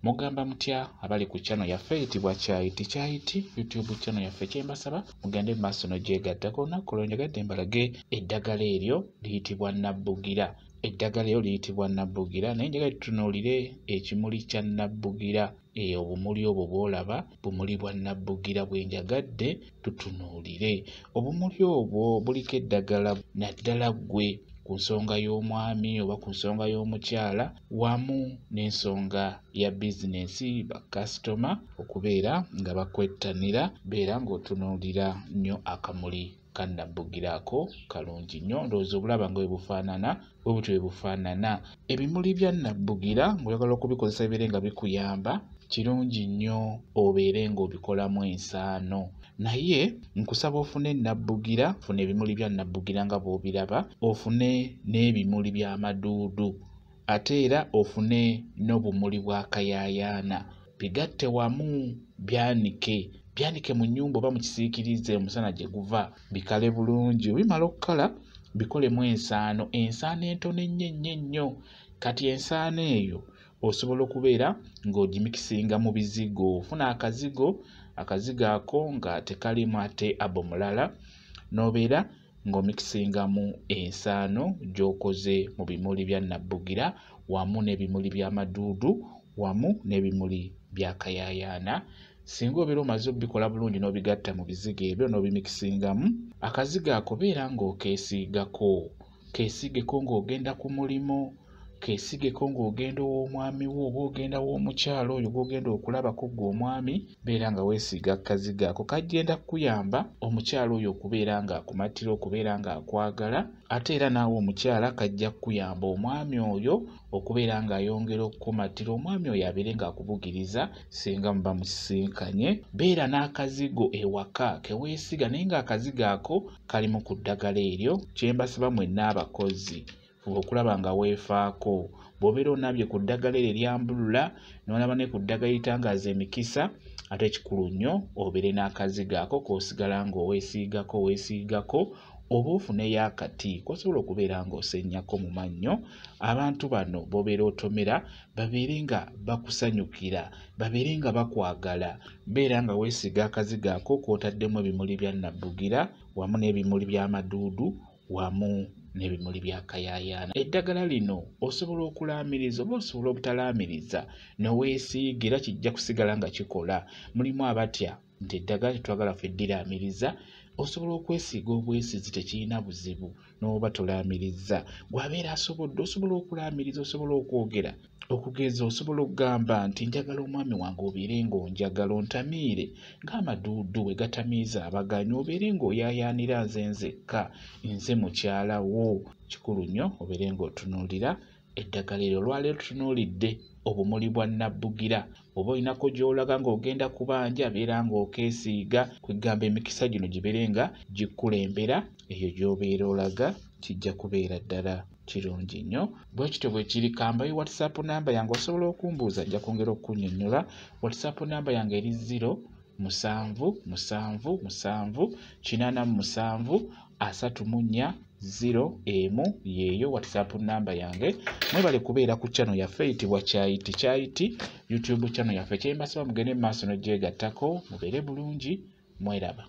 mugamba mutya abali ku channel yaffe eyitibwa Kyayiti YouTube channel yaffe kyembasaba mugende mu maaso n'ogyegattako olunaku olw'enjagadde mbalage eddagala eryo liyitibwa Nnabugira. Eddagala eryo liyitibwa Nnabugira naye njagala tutunuulire ekimuli kya Nnabugira. Obumuli obwo bw'olaba bumuli bwa Nnabugira bwenjagadde tutunuulire. Obumuli obwo buliko eddagala naddala ggwe ku nsonga y'omwami oba ku nsonga y'omukyala wamu n'ensonga ya bizinensi bakasitoma okubeera nga bakwettanira beera ng'otunuulira nnyo akamuli ka Nnabugira ako kalungi nnyo. Ndowooza obulaba nga bwe bufaanana bwe butyo bwe bufaanana. Ebimuli bya Nnabugira ng'oyagala okubikozesa bibeere nga bikuyamba kirungi nnyo obeere ng'obikolamu ensaano. Naye nkusaba ofune Nnabugira, ofune ebimuli bya Nnabugira nga bw'obiraba, ofune n'ebimuli by'amaduudu ate era ofune n'obumuli bwa kayayaana. Bigatte wamu byanike mu nnyumba oba mu kisiikirize omusana gye guva bikale bulungi. Bimala okukala bikolemu ensaano entono ennyo. Kati ensaano eyo osobola okubeera ng'ogimikisinga mu bizigo. Ofuna akazigo ako nga tekalimu ate abo mulala n'obeera ng'omikisingamu ensaano gy'okoze mu bimuli bya Nnabugira wamu n'ebimuli by'amaduudu wamu n'ebimuli bya kayayaana. Singa obeera omaze obikola bulungi n'obigatta mu bizigo ebyo n'obimikisingamu, akazigo ako beera ng'okeesiigako. Keesiigeko ng'ogenda ku mulimo, keesiigeko ng'ogenda ow'omwami wo oba ogenda w'omukyala oyo gw'ogenda okulabako ggwe omwami, beera nga weesiiga akazigo ako. Kagenda kukuyamba omukyala oyo okubeera ng'akumatira, okubeera ng'akwagala, ate era naawe omukyala kajja kukuyamba omwami oyo okubeera ng'ayongera okukumatira, omwami oyo abeere ng'akubugiriza singa muba musisinkanye. Beera n'akazigo ewaka ke weesiga naye ng'akazigo ako kalimu ku ddagala eryo. Kyembasaba mwenna abakozi okulaba nga weefaako. Bw'obeera onabye ku ddagala eryo eryambulula n'olaba ne ku ddagala eritangaaza emikisa, ate ekikulu nnyo obeere n'akazigo ako k'osigala ng'oweesiigako oba ofuneyo akati k'osobola okubeera ng'osennyako mu mannyo. Abantu bano b'obeera otomera babeere nga bakusanyukira, babeere nga bakwagala. Beera nga weesiiga akazigo ako k'otaddemu ebimuli bya Nnabugira wamu n'ebimuli by'amaduudu wamu n'ebimuli bya kayayaana. Eddagala lino osobola okulaamiriza oba osobola obutalaamiriza n'oweesiigira kijja kusigala nga kikola. Mulimu abatya nti eddagala tetwagala ffe ddiraamiriza. Osobola okwesiiga obwesiizi tekirina buzibu n'oba tolaamiriza. Bw'abeera asobodde osobola okulaamiriza, osobola okwogera okugeza, osobola okugamba nti njagala omwami wange obeere ng'onjagala ontamiire ng'amaduudu bwe gatamiiza abaganyi, obeere ng'oyaayaanira nzekka nze mukyala wo. Kikulu nnyo obeere ng'otunuulira eddagala eryo. Olwaleero tutunuulidde obumuli bwa Nnabugira. Oba olinako gy'olaga ng'ogenda kubanja beera ng'okeesiiga kwegamba emikisa gino gibeere nga gikulembera. Eyo gy'obeera olaga kijja kubeera ddala kirungi nnyo. Bwe kityo bwe kiri. Kambayo WhatsApp namba yange osobola okumbuuza, nja kwongera okunnyonnyola. WhatsApp namba yange eri 0778734 yeeyo WhatsApp namba yange. Mwebale kubeera ku channel yaffe eyitibwa Kyayiti YouTube channel yaffe. Kyembasaba mugende mu maaso n'ogyegattako mubeere bulungi. Mweraba.